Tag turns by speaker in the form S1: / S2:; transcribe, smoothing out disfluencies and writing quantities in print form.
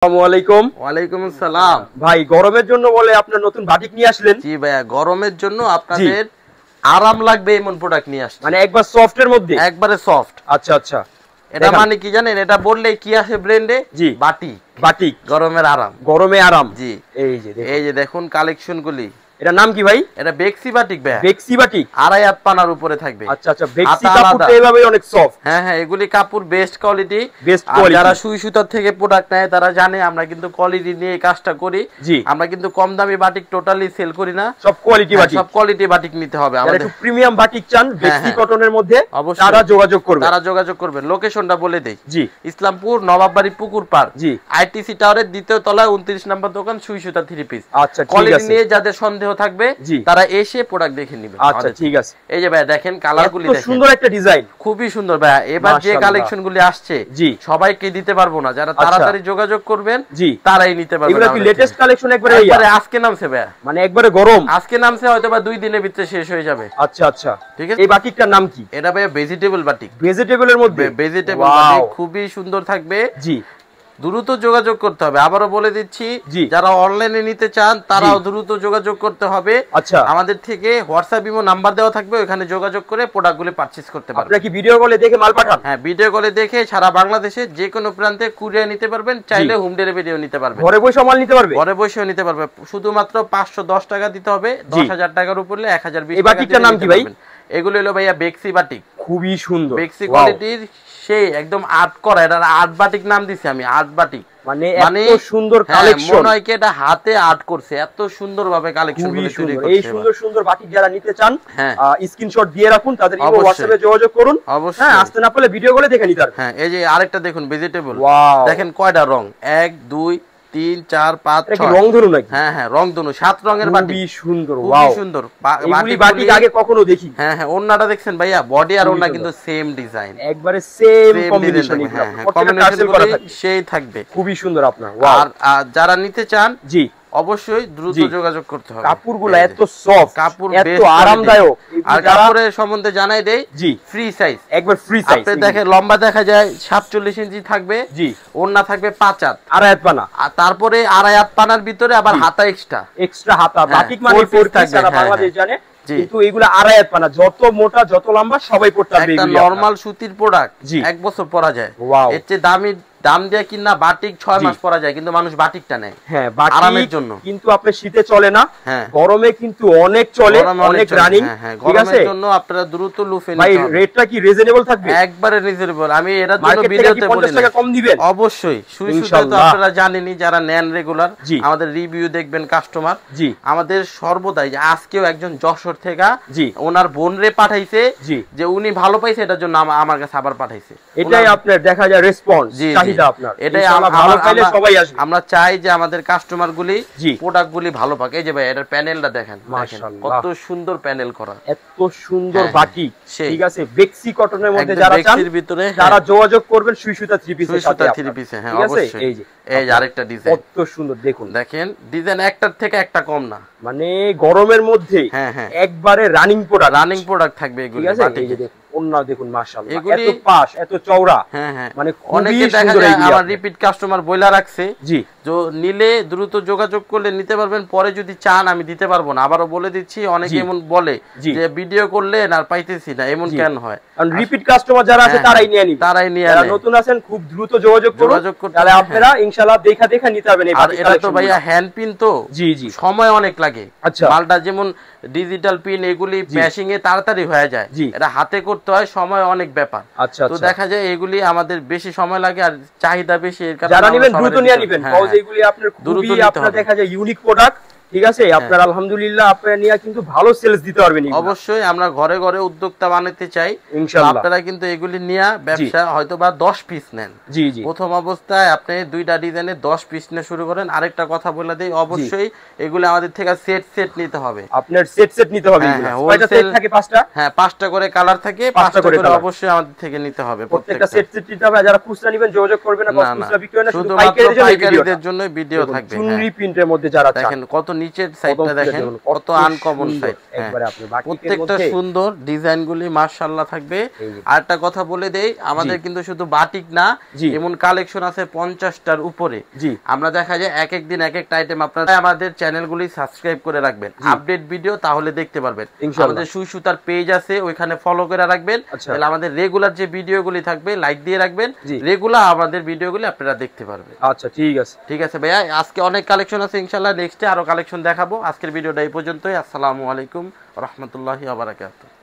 S1: আসসালামু আলাইকুম।
S2: ওয়ালাইকুম আসসালাম।
S1: ভাই গরমের জন্য বলে আপনার নতুন বাটিক নিয়ে আসলেন?
S2: জি ভাইয়া, গরমের জন্য আপনাদের আরাম লাগবে এমন প্রোডাক্ট নিয়ে আসছি।
S1: মানে একবার সফট এর মধ্যে?
S2: একবারে সফট।
S1: আচ্ছা আচ্ছা।
S2: এটা মানে কি জানেন? এটা বললে কি আসে ব্র্যান্ডে?
S1: জি,
S2: বাটিক।
S1: বাটিক,
S2: গরমের আরাম।
S1: গরমে আরাম।
S2: জি,
S1: এই যে
S2: দেখুন কালেকশন গুলি।
S1: এটা নাম কি ভাই?
S2: এটা বেক্সি বাটিক ভাইয়া।
S1: বেক্সি বাটিক
S2: আড়াই হাত পানার উপরে থাকবে।
S1: আচ্ছা আচ্ছা। বেক্সি কাপড়টা এইভাবে অনেক সফট।
S2: হ্যাঁ হ্যাঁ, এগুলি কাপড় বেস্ট কোয়ালিটি।
S1: Best quality.
S2: যারা সুই সুতার থেকে প্রোডাক্ট নেয় তারা জানে আমরা কিন্তু কোয়ালিটি নিয়ে কাজটা করি।
S1: জি,
S2: আমরা কিন্তু কম দামি বাটিক টোটালি সেল করি না।
S1: সব কোয়ালিটি বাটিক।
S2: সব কোয়ালিটি বাটিক নিতে হবে আমাদের।
S1: একটু প্রিমিয়াম বাটিক চান বেক্সি কটনের মধ্যে
S2: তারা
S1: যোগাযোগ করবেন।
S2: লোকেশনটা বলে দেই।
S1: জি,
S2: ইসলামপুর নবাববাড়ি পুকুর পাড়।
S1: জি,
S2: আইটিসি টাওয়ারের দ্বিতীয় তলায় 29 নম্বর দোকান, সুই সুতা 3 পিস।
S1: আচ্ছা ঠিক
S2: কোয়ালিটি
S1: আছে।
S2: নিয়ে যাদের সন্দেহ থাকবে তারা এসে প্রোডাক্ট দেখে নেবেন।
S1: আচ্ছা ঠিক আছে।
S2: এই যে ভাই দেখেন কালারগুলি দেখেন,
S1: সুন্দর একটা ডিজাইন,
S2: খুবই সুন্দর ভাই। এবার যে কালেকশনগুলি আসছে সবাইকে দিতে পারবো না, যারা তাড়াতাড়ি যোগাযোগ করবেন তারাই নিতে পারবেন।
S1: এগুলা কি লেটেস্ট কালেকশন? একবারে
S2: আজকে নামছে ভাই,
S1: মানে একবারে গরম
S2: আজকে নামছে, হয়তো বা 2 দিনের ভিতরে শেষ হয়ে যাবে।
S1: আচ্ছা আচ্ছা ঠিক আছে।
S2: এই
S1: এই বাটিকটার নাম কি?
S2: এটা ভাই ভেজিটেবল বাটিক।
S1: ভেজিটেবলের মধ্যে?
S2: ভেজিটেবল বাটিক খুবই সুন্দর থাকবে।
S1: জি,
S2: দ্রুত যোগাযোগ করতে হবে। আবারও বলে দিচ্ছি, যারা অনলাইনে নিতে চান তারাও দ্রুত যোগাযোগ করতে হবে।
S1: আচ্ছা, আমাদের
S2: থেকে হোয়াটসঅ্যাপ ইমো নাম্বার দেওয়া থাকবে, ওখানে যোগাযোগ করে প্রোডাক্টগুলি পারচেজ করতে পারবেন।
S1: আপনারা কি ভিডিও কলে দেখে মাল পাঠান?
S2: হ্যাঁ, ভিডিও কলে দেখে সারা বাংলাদেশে যে কোনো প্রান্তে কুরিয়ার নিতে পারবেন, চাইলে হোম ডেলিভারিও নিতে পারবেন।
S1: ঘরে বসে মাল নিতে পারবে?
S2: ঘরে বসেও নিতে পারবে। শুধুমাত্র 510 টাকা দিতে হবে। 10,000 টাকার উপরে 1020
S1: টাকা। এই বাটিকটার নাম কি ভাই?
S2: এগুলো হলো ভাইয়া বেক্সি বাটিক।
S1: খুবই সুন্দর
S2: বেক্সি কোয়ালিটির, সেই একদম আর্ট করা। এটা আর্ট বাটিক নাম দিছি আমি, আর্ট বাটিক।
S1: মানে এত সুন্দর কালেকশন,
S2: মনে হয় কি এটা হাতে আর্ট করছে, এত সুন্দর ভাবে কালেকশন গুলো তৈরি করছে।
S1: এই সুন্দর সুন্দর বাটিক যারা নিতে চান স্ক্রিনশট দিয়ে রাখুন, তাদের ইমো হোয়াটসঅ্যাপে যোগাযোগ করুন। হ্যাঁ, আসতে না পারলে ভিডিও কলে দেখে নিতে পারবেন।
S2: হ্যাঁ, এই যে আরেকটা দেখুন ভেজিটেবল। দেখেন কয়টা রং, 1 2 3 4 5 6
S1: রং ধরুন নাকি?
S2: হ্যাঁ হ্যাঁ, রং ধরুন, 7 রঙের বাটিক।
S1: খুবই সুন্দর,
S2: খুবই সুন্দর
S1: বাটিক আগে কখনো দেখি।
S2: হ্যাঁ হ্যাঁ, ওন্নাটা দেখছেন ভাইয়া, বডি আর ওন্না কিন্তু সেম ডিজাইন,
S1: একবারে সেম কম্বিনেশন।
S2: কম্বিনেশন সেই থাকবে।
S1: খুবই সুন্দর আপনার।
S2: আর যারা নিতে চান
S1: জি
S2: অবশ্যই দ্রুত যোগাযোগ করতে হবে।
S1: কাপড়গুলো এত সফট,
S2: কাপড়
S1: এত আরামদায়ক।
S2: আর কাপড়ের সম্বন্ধে জানাই দেই, জি ফ্রি সাইজ,
S1: একবার ফ্রি সাইজ।
S2: আপনি দেখেন লম্বা দেখা যায় 47 ইঞ্চি থাকবে, জি ওন্না থাকবে 5 হাত, আড়াই হাত পানা। আর তারপরে আড়াই হাত পানার ভিতরে আবার হাতা এক্সট্রা হাতা।
S1: বাটিক মানে 4 পিস, সারা বাংলাদেশ জানে, কিন্তু এগুলো আড়াই হাত পানা, যত মোটা যত লম্বা সবাই পড়তে পারবে।
S2: একটা নরমাল সুতির প্রোডাক্ট 1 বছর পরা যায়। এর চেয়ে দাম দিয়ে কিনা বাটিক 6 মাস পরা যায়, কিন্তু মানুষ বাটিকটা নেয় হ্যাঁ আরামের জন্য।
S1: কিন্তু আপনি শীতে চলে না, গরমে কিন্তু অনেক চলে, অনেক রানিং। ঠিক আছে,
S2: গরমের জন্য আপনারা দ্রুত লুফে নিতে হবে।
S1: ভাই রেটটা কি রিজনেবল থাকবে?
S2: একবারে রিজনেবল। আমি এর জন্য ভিডিওতে বলি
S1: 50 টাকা কম দিবেন
S2: অবশ্যই। সুই সুতা তো আপনারা জানেনই, যারা নেন রেগুলার, আমাদের রিভিউ দেখবেন কাস্টমার। জি, আমাদের সর্বদাই, আজকেও একজন যশোর থেকে ওনার বোন রে পাঠাইছে, যে উনি ভালো পাইছে, এটার জন্য আমার কাছে আবার পাঠাইছে।
S1: এটাই আপনার দেখা যায় রেসপন্স।
S2: এটাই আমরা চাই যে আমাদের কাস্টমার গুলি প্রোডাক্ট গুলি ভালো পাক। এই যে ভাই এটার প্যানেলটা দেখেন, কত সুন্দর প্যানেল করা, এত সুন্দর বাটিক। ঠিক আছে, বেক্সি কটনের মধ্যে যারা চান তারা যোগাযোগ করবেন সুই সুতা 3 পিস। সুই সুতা 3 পিস, হ্যাঁ অবশ্যই। এই যে আরেকটা ডিজাইন, কত সুন্দর দেখুন, দেখেন ডিজাইন একটার থেকে একটা কম না, মানে গরমের মধ্যে একবারে রানিং প্রোডাক্ট থাকবে এগুলো। ঠিক আছে, এই যে দেখুন ওন্না দেখুন, মাশাআল্লাহ, এত পাশ এত চওড়া। হ্যাঁ হ্যাঁ, মানে অনেকে দেখা যায় আমার রিপিট কাস্টমার বইলা রাখছে, জি তো নিলে দ্রুত যোগাযোগ করলে নিতে পারবেন, পরে যদি চান আমি দিতে পারবো না। আবারও বলে দিচ্ছি, অনেকে এমন বলে যে ভিডিও করলে আর পাইতেছি না, এমন কেন হয়? কারণ রিপিট কাস্টমার যারা আছে তারাই নিয়ে নিবে, যারা নতুন আছেন খুব দ্রুত যোগাযোগ করুন, তাহলে আপনারা ইনশাআল্লাহ দেখা নিতে পারবেন। আর এটা তো ভাইয়া হ্যান্ড পিন, তো জি জি সময় অনেক লাগে। আচ্ছা, মালটা যেমন ডিজিটাল পিন এগুলি ম্যাশিং এ তাড়াতাড়ি হয়ে যায়, এটা হাতে করতে হয়, সময় অনেক ব্যাপার। আচ্ছা, তো দেখা যায় এগুলি আমাদের বেশি সময় লাগে আর চাহিদা বেশি, এর কারণে যারা নেবেন দ্রুত নিয়ে নেবেন, কজ এগুলি আপনার খুবই আপনারা দেখা যায় ইউনিক প্রোডাক্ট। ঠিক আছে, আপনারা আলহামদুলিল্লাহ আপনারা নিয়ে কিন্তু ভালো সেলস দিতে পারবেন। অবশ্যই আমরা ঘরে ঘরে উদ্যোক্তা বানাতে চাই ইনশাআল্লাহ। আপনারা কিন্তু এগুলি নিয়ে ব্যবসা হয়তোবা 10 পিস নেন, জি জি প্রথম অবস্থায় আপনি দুইটা ডিজাইনে 10 পিস নিয়ে শুরু করেন। আরেকটা কথা বলে দেই, অবশ্যই এগুলি আমাদের থেকে সেট নিতে হবে, আপনার সেট নিতে হবে। কয়টা সেট থাকে? 5টা। হ্যাঁ, 5টা করে কালার থাকে, 5টা করে অবশ্যই আমাদের থেকে নিতে হবে, প্রত্যেকটা সেট নিতে হবে। যারা খুচরা নেবেন যোগাযোগ করবেন না, খুচরা বিক্রি না, শুধু পাইকারিদের জন্য ভিডিও থাকবে। চুনরি প্রিন্টের মধ্যে যারা দেখেন কত নিচের সাইডটা দেখেন কত আনকমন সাইড, প্রত্যেকটা সুন্দর ডিজাইনগুলি মাশাআল্লাহ থাকবে। আর একটা কথা বলে দেই, আমাদের কিন্তু শুধু বাটিক না, এমন কালেকশন আছে 50টার উপরে। আমরা দেখা যায় এক এক দিন এক একটা আইটেম। আপনারা আমাদের চ্যানেলগুলি সাবস্ক্রাইব করে রাখবেন, আপডেট ভিডিও তাহলে দেখতে পারবেন। আমাদের সুই সুতার পেজ আছে, ওইখানে ফলো করে রাখবেন, তাহলে আমাদের রেগুলার যে ভিডিওগুলি থাকবে লাইক দিয়ে রাখবেন, রেগুলার আমাদের ভিডিওগুলি আপনারা দেখতে পারবেন।
S1: আচ্ছা ঠিক আছে,
S2: ঠিক আছে ভাইয়া, আজকে অনেক কালেকশন আছে, ইনশাআল্লাহ নেক্সটে আরো কালেকশন দেখাবো। আজকের ভিডিওটা এই পর্যন্তই। আসসালামু আলাইকুম ওয়া রাহমাতুল্লাহি ওয়া বারাকাতুহু।